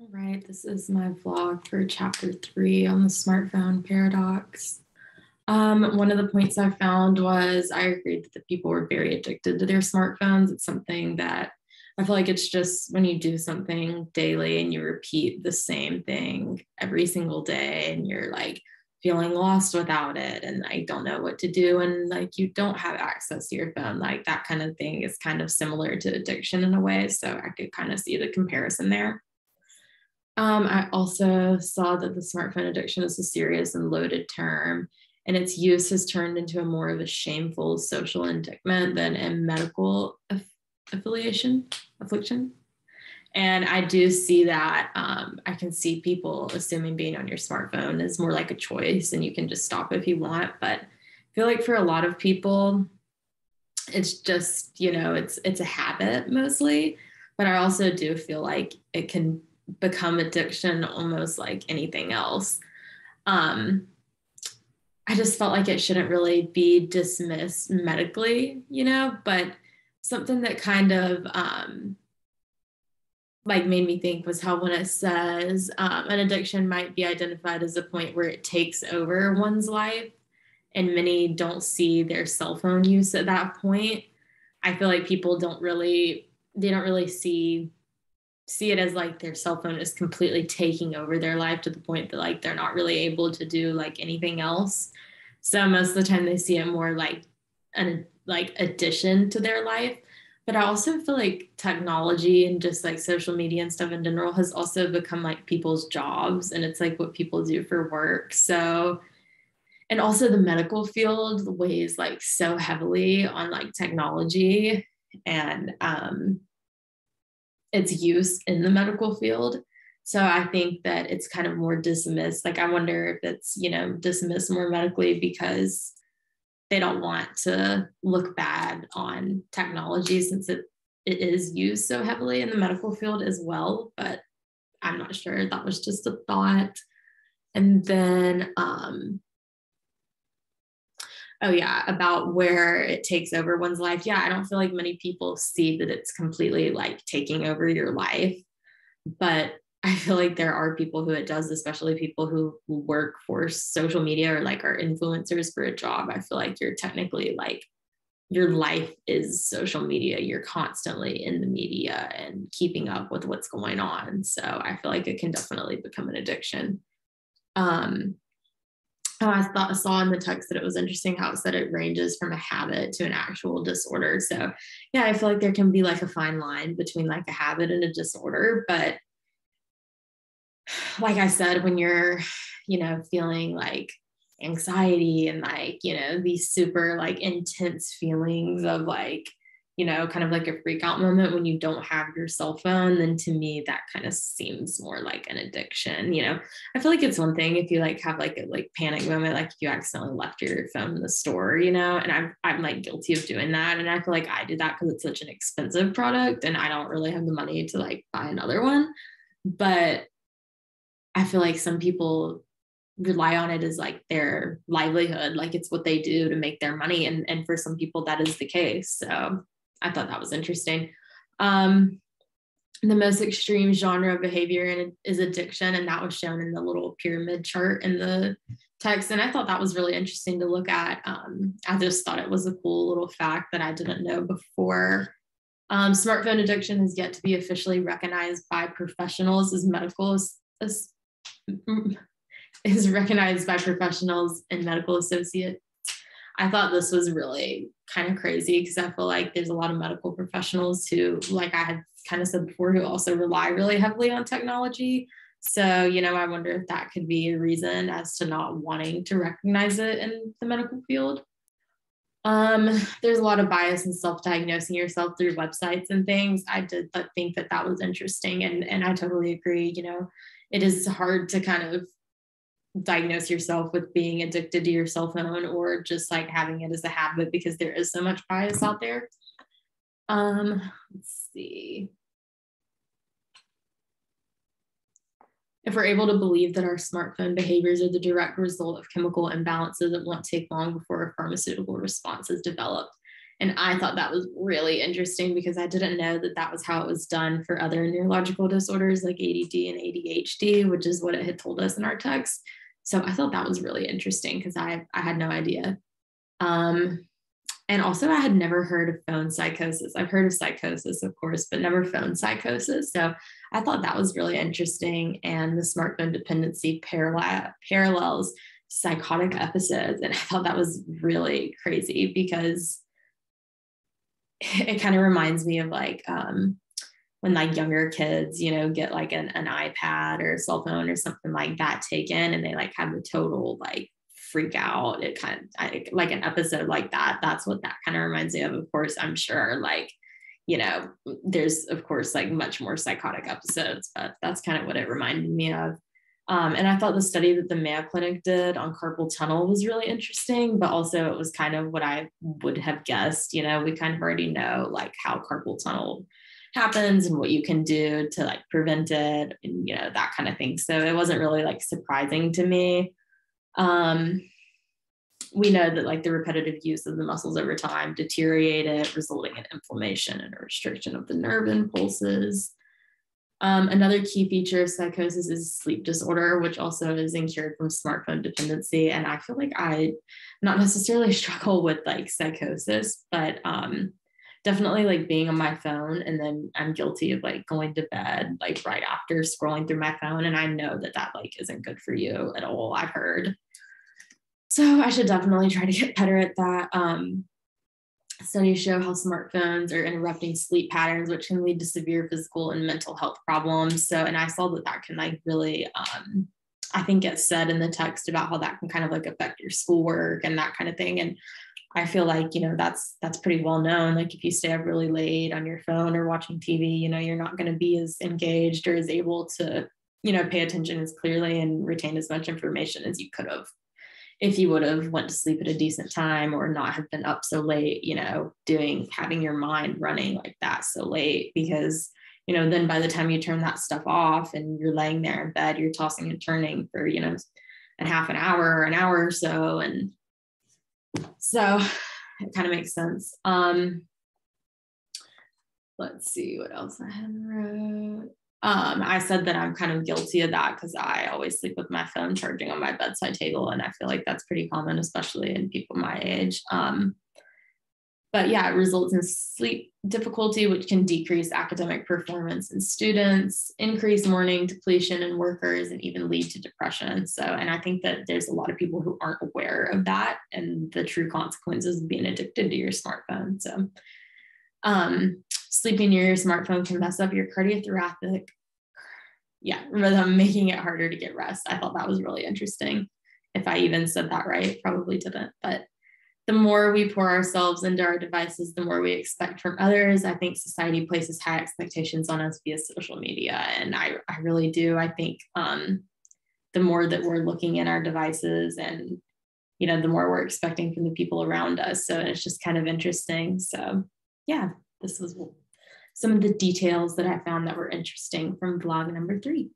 All right, this is my vlog for chapter 3 on the smartphone paradox. One of the points I found was I agreed that the people were very addicted to their smartphones. It's something that I feel like it's just when you do something daily and you repeat the same thing every single day and you're like feeling lost without it and I don't know what to do and like you don't have access to your phone, like that kind of thing is kind of similar to addiction in a way. So I could kind of see the comparison there. I also saw that the smartphone addiction is a serious and loaded term, and its use has turned into a more of a shameful social indictment than a medical affliction. And I do see that. I can see people assuming being on your smartphone is more like a choice and you can just stop if you want. But I feel like for a lot of people, it's just, it's a habit mostly. But I also do feel like it can become addiction almost like anything else. I just felt like it shouldn't really be dismissed medically, but something that kind of like made me think was how when it says an addiction might be identified as a point where it takes over one's life and many don't see their cell phone use at that point. I feel like people don't really see it as like their cell phone is completely taking over their life to the point that like they're not really able to do like anything else. So most of the time they see it more like an like addition to their life. But I also feel like technology and just like social media and stuff in general has also become like people's jobs and it's like what people do for work. So, and also the medical field weighs like so heavily on like technology and its use in the medical field. So I think that it's kind of more dismissed. Like I wonder if it's, dismissed more medically because they don't want to look bad on technology since it is used so heavily in the medical field as well. But I'm not sure. That was just a thought. And then about where it takes over one's life. Yeah, I don't feel like many people see that it's completely like taking over your life, but I feel like there are people who it does, especially people who work for social media or like are influencers for a job. I feel like you're technically like your life is social media. You're constantly in the media and keeping up with what's going on. So I feel like it can definitely become an addiction. I saw in the text that it was interesting how it said it ranges from a habit to an actual disorder. So yeah, I feel like there can be like a fine line between like a habit and a disorder. But like I said, when you're, feeling like anxiety and like, these super like intense feelings of like, kind of like a freak out moment when you don't have your cell phone, then to me that kind of seems more like an addiction. I feel like it's one thing if you like have like a like panic moment, like if you accidentally left your phone in the store, and I'm like guilty of doing that. And I feel like I do that because it's such an expensive product and I don't really have the money to like buy another one. But I feel like some people rely on it as like their livelihood, like it's what they do to make their money. And for some people that is the case. So I thought that was interesting. The most extreme genre of behavior is addiction, and that was shown in the little pyramid chart in the text. And I thought that was really interesting to look at. I just thought it was a cool little fact that I didn't know before. Smartphone addiction has yet to be officially recognized by professionals as medical is recognized by professionals and medical associates. I thought this was really kind of crazy because I feel like there's a lot of medical professionals who, like I had kind of said before, who also rely really heavily on technology. So, I wonder if that could be a reason as to not wanting to recognize it in the medical field. There's a lot of bias in self-diagnosing yourself through websites and things. I did think that was interesting. And I totally agree. It is hard to kind of diagnose yourself with being addicted to your cell phone or just like having it as a habit because there is so much bias out there. Let's see. If we're able to believe that our smartphone behaviors are the direct result of chemical imbalances, it won't take long before a pharmaceutical response is developed. And I thought that was really interesting because I didn't know that that was how it was done for other neurological disorders like ADD and ADHD, which is what it had told us in our text. So I thought that was really interesting because I had no idea. And also I had never heard of phone psychosis. I've heard of psychosis, of course, but never phone psychosis. So I thought that was really interesting. And the smartphone dependency parallels psychotic episodes. And I thought that was really crazy because it kind of reminds me of like when like younger kids, get like an iPad or a cell phone or something like that taken, and they like have a total like freak out. It kind of like an episode like that. That's what that kind of reminds me of. Of course, I'm sure like, there's of course like much more psychotic episodes, but that's kind of what it reminded me of. And I thought the study that the Mayo Clinic did on carpal tunnel was really interesting, but also it was kind of what I would have guessed. We kind of already know like how carpal tunnel happens and what you can do to like prevent it and, that kind of thing. So it wasn't really like surprising to me. We know that like the repetitive use of the muscles over time deteriorate it, resulting in inflammation and a restriction of the nerve impulses. Another key feature of psychosis is sleep disorder, which also is incurred from smartphone dependency. And I feel like I not necessarily struggle with like psychosis, but definitely like being on my phone. And then I'm guilty of like going to bed like right after scrolling through my phone. And I know that that like isn't good for you at all, I've heard. So I should definitely try to get better at that. Studies show how smartphones are interrupting sleep patterns, which can lead to severe physical and mental health problems. So, and I saw that that can like really, I think it's said in the text about how that can kind of like affect your schoolwork and that kind of thing. And I feel like, that's pretty well known. Like if you stay up really late on your phone or watching TV, you're not going to be as engaged or as able to, pay attention as clearly and retain as much information as you could have if you would have went to sleep at a decent time or not have been up so late, having your mind running like that so late, because, then by the time you turn that stuff off and you're laying there in bed, you're tossing and turning for, a half an hour or so. And so it kind of makes sense. Let's see what else I had wrote. I said that I'm kind of guilty of that because I always sleep with my phone charging on my bedside table. And I feel like that's pretty common, especially in people my age. But yeah, it results in sleep difficulty, which can decrease academic performance in students, increase morning depletion in workers, and even lead to depression. So, and I think that there's a lot of people who aren't aware of that and the true consequences of being addicted to your smartphone. So, sleeping near your smartphone can mess up your cardiothoracic rhythm, making it harder to get rest. I thought that was really interesting. If I even said that right, probably didn't. But the more we pour ourselves into our devices, the more we expect from others. I think society places high expectations on us via social media. And I really do. I think the more that we're looking at our devices and, the more we're expecting from the people around us. So it's just kind of interesting. So yeah, this was some of the details that I found that were interesting from vlog number 3.